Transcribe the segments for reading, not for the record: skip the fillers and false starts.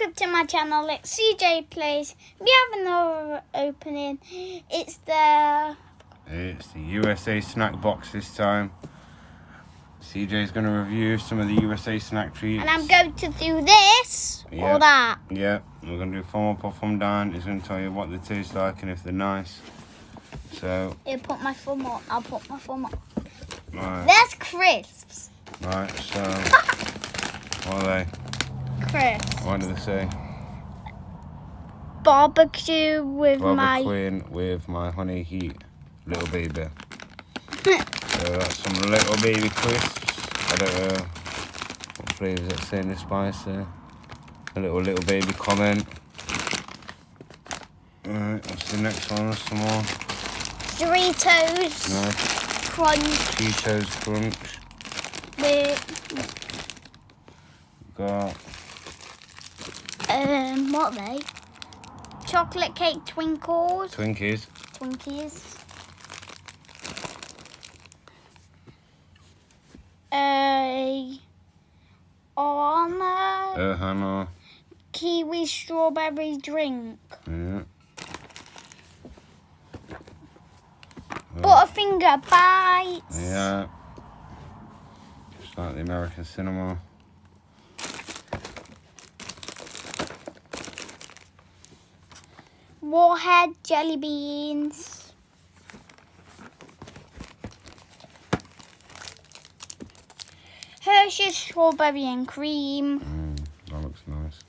welcome to my channel. It's Cjplayz. We have another opening. It's the USA Snackbox this time. CJ's going to review some of the USA snack treats. And I'm going to do this or that. Yeah, we're going to do thumb up or thumb down. He's going to tell you what they taste like and if they're nice. So, I'll put my thumb up. right. There's crisps. Right, so, what are they? Crisps. What do they say? Barbecue with my honey heat little baby. So that's some little baby crisps. I don't know what flavours it's saying the spice there. A little baby comment. Alright, what's the next one? There's some more. Doritos. Nice. Crunch. Cheetos crunch. Got what are they? Chocolate cake twinkles. Twinkies. Hannah. Kiwi strawberry drink. Yeah. Butterfinger bites. Yeah. Just like the American cinema. Warhead jelly beans. Hershey's strawberry and cream. That looks nice.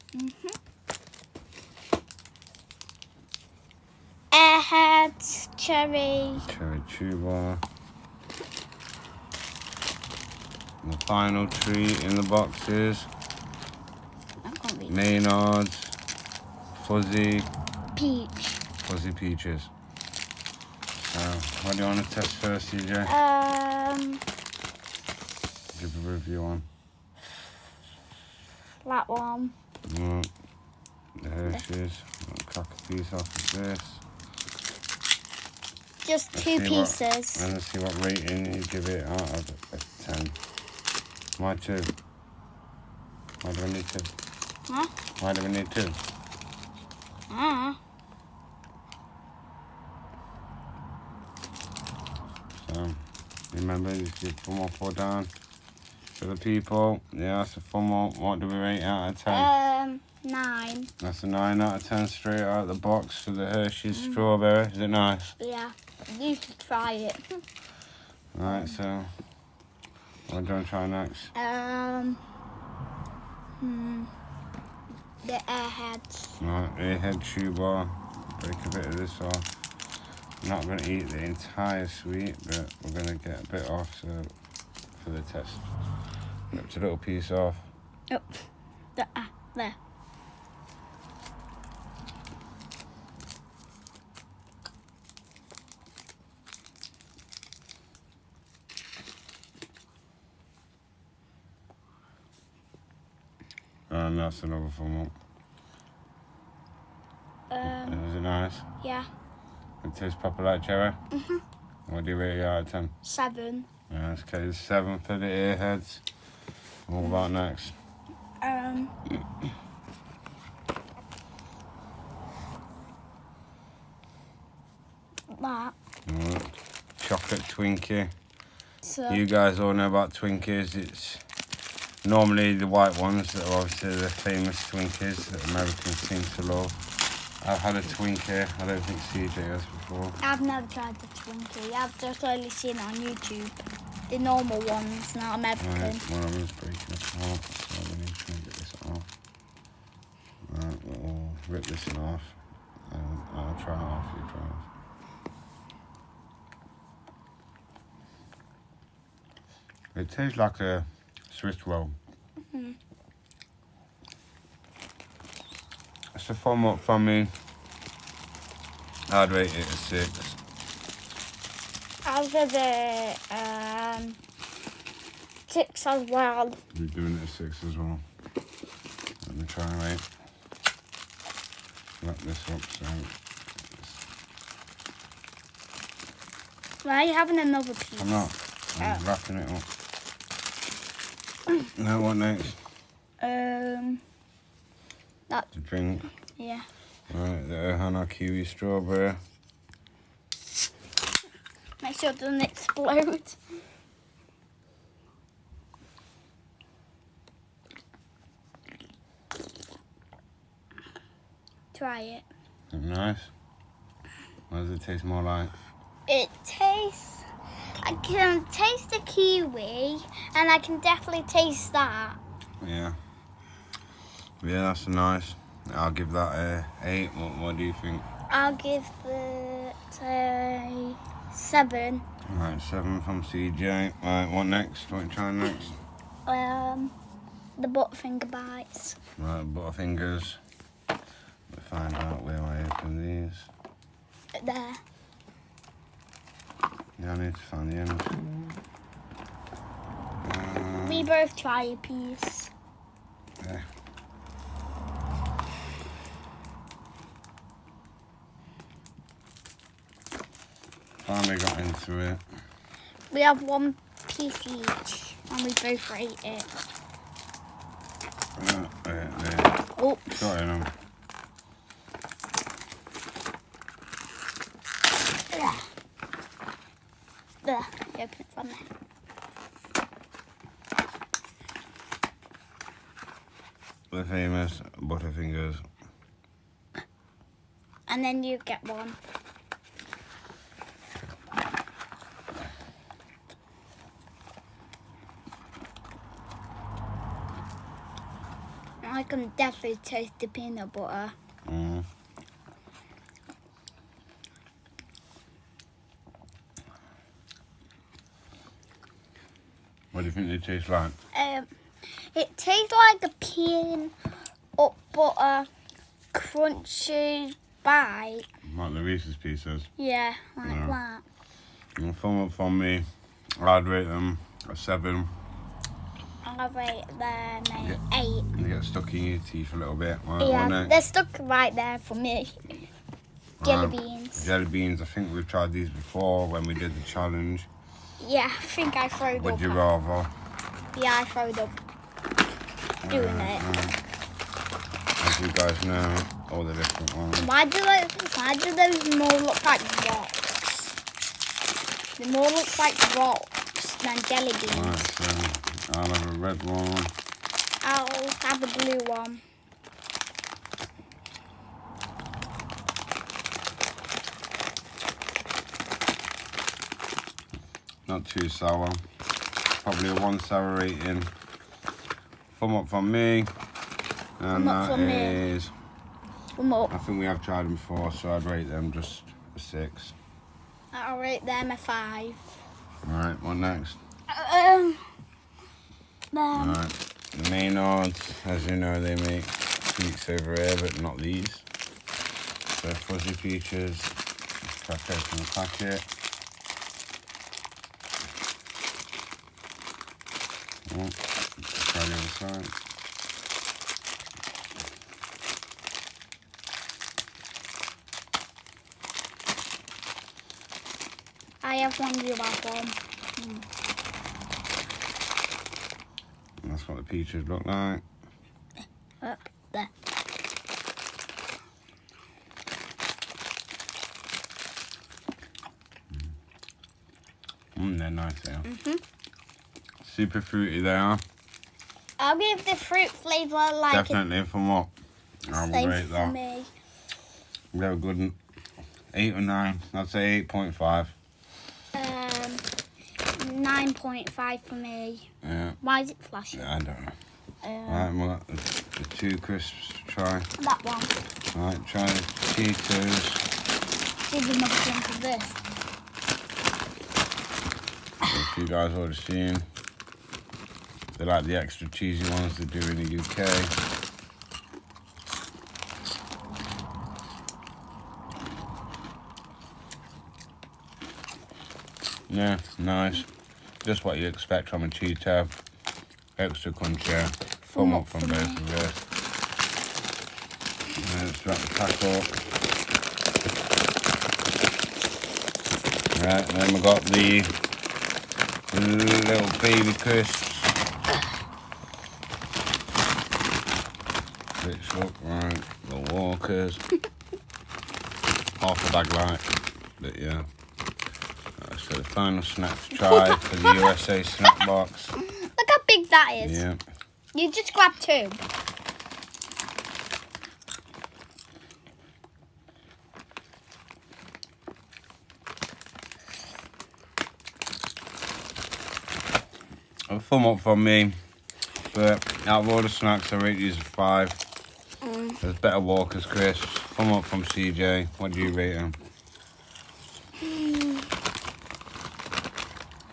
Airheads cherry. Cherry chew bar. The final treat in the box is Maynard's fuzzy peaches. So, what do you want to test first, CJ? Give a review on. That one. The Hershey's. I'll crack a piece off of this. Just two pieces. And let's see what rating you give it out of a 10. Why 2? Why do we need 2? Huh? Why do we need 2? So, remember, you give thumb up or down for the people. Yeah, that's a thumb up. What do we rate out of 10? 9. That's a 9 out of 10 straight out of the box for the Hershey's strawberry. Is it nice? Yeah, you should try it. Alright, so what do you want to try next? The Airheads. Right, Airhead chew bar. Break a bit of this off. I'm not going to eat the entire sweet, but we're going to get a bit off so for the test. Ripped a little piece off. Oh, there. And that's another thumb up. Is it nice? Yeah. It tastes proper like cherry? What do you rate it out of 10? 7. Yeah, it's okay, 7 for the Airheads. What about next? That. Chocolate Twinkie. So, You guys all know about Twinkies. It's normally the white ones that are obviously the famous Twinkies that Americans seem to love. I've had a Twinkie. I don't think CJ has before. I've never tried the Twinkie. I've just only seen it on YouTube. The normal ones, not American. Right, one of them's breaking apart, so we need to try and get this off. Right, we'll rip this in half. I'll try it off, you try it off. It tastes like a Swiss roll. It's a thumb up from me. I'd rate it a 6. I'll give it 6 as well. You're doing it a 6 as well. Let me try and wrap this up so. Why are you having another piece? I'm not. I'm wrapping it up. Now what next? That's to drink. yeah. Right, the Hana kiwi strawberry. Make sure it doesn't explode. Try it. Nice. What does it taste more like? It tastes. I can taste the kiwi, and I can definitely taste that. Yeah. Yeah, that's nice. I'll give that a 8. What do you think? I'll give it a 7. Right, 7 from CJ. Right, what next? What are you trying next? The Butterfinger bites. Right, Butterfingers. We'll find out where I open these. There. Yeah, I need to find the end. We both try a piece. There. Finally got into it. We have 1 piece each, and we both rate it. There. Oops. Got it on. There. You open it from there. The famous Butterfingers. And then you get 1. I can definitely taste the peanut butter. Mm. What do you think they taste like? It tastes like a peanut butter crunchy bite. Like the Reese's Pieces. Yeah, like Yeah. that. And from me, I'd rate them a 7. I'll rate them an Yeah. 8. They get stuck in your teeth a little bit. Right, Yeah, what next? they're stuck right there for me. Jelly beans. Jelly beans. I think we've tried these before when we did the challenge. Yeah, I think I throwed Would up. you rather? Yeah, I throwed up doing it. As you guys know, all the different ones. Why do those more look like rocks? They more look like rocks than jelly beans. Right, so I'll have a red one. I'll have a blue one. Not too sour. Probably a 1 sour rating. Thumb up from me. And Thumb up that from me. is. One more. I think we have tried them before, so I'd rate them just a 6. I'll rate them a 5. Alright, what next? Them. Alright, the Maynards, as you know, they make sweets over here, but not these. So fuzzy peaches, crack open the packet. Oh, try the other side. I have one, you have one. And that's what the peaches look like. There. They're nice, they are. Super fruity they are. I'll give the fruit flavour like Definitely from what? I will same rate for that. me. They're good. 8 or 9. I'd say 8.5. 9.5 for me. Yeah. Why is it flashing? I don't know. Right, we've got the 2 crisps to try. That one. Right, try the Cheetos. Did another drink of this. Which you guys already seen. They're like the extra cheesy ones they do in the UK. Yeah, nice. Just what you expect from a Cheeto. Extra crunchy. Thumb up from both of this. Let's wrap the pack up. Right, then we got the little baby crisps, which Right, the Walkers. Half a bag light. But yeah. So the final snack to try for the USA Snackbox. Look how big that is. Yeah. You just grab 2. A thumb up from me. But out of all the snacks, I rate these a 5. There's better Walkers crisps. Thumb up from CJ. What do you rate them?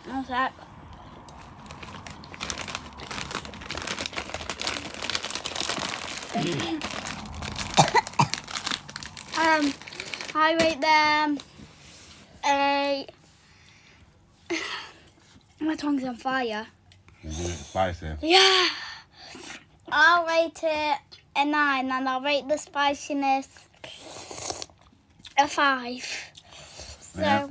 What's that? I rate them a... My tongue's on fire. Spicy. Yeah. I'll rate it a 9 and I'll rate the spiciness a 5. So, Yeah.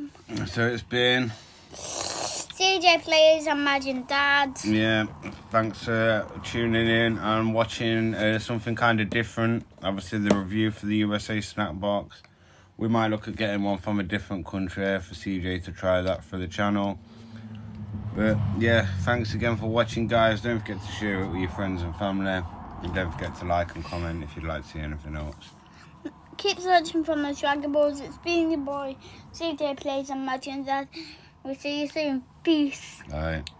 So it's been... Cjplayz and Maj and Dad. Yeah, thanks for tuning in and watching something kind of different. Obviously the review for the USA Snackbox. We might look at getting one from a different country for CJ to try that for the channel. But yeah, thanks again for watching, guys. Don't forget to share it with your friends and family. And don't forget to like and comment if you'd like to see anything else. Keep searching for the Dragon Balls. It's been your boy, Cjplayz and Maj and Dad. We'll see you soon. Peace. All right.